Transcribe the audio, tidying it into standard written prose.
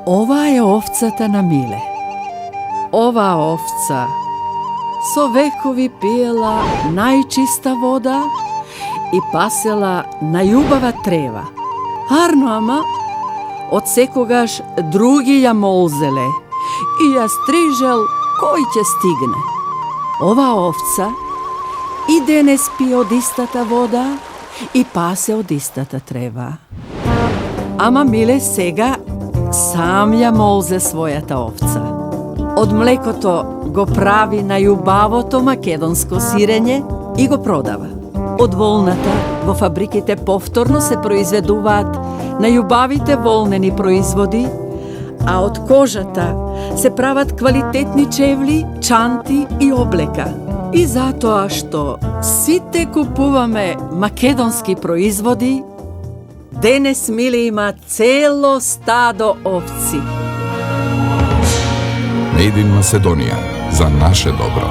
Ова е овцата на Миле. Ова овца со векови пиела најчиста вода и пасела најубава трева. Арно ама, од секогаш други ја молзеле и ја стрижел кој ќе стигне. Ова овца и денес пие од истата вода и пасе од истата трева. Ама Миле сега сам ја молзе својата овца. Од млекото го прави најубавото македонско сирење и го продава. Од волната во фабриките повторно се произведуваат најубавите волнени производи, а од кожата се прават квалитетни чевли, чанти и облека. И затоа што сите купуваме македонски производи, денес Миле има цело стадо овци. Made in Macedonia, za naše dobro.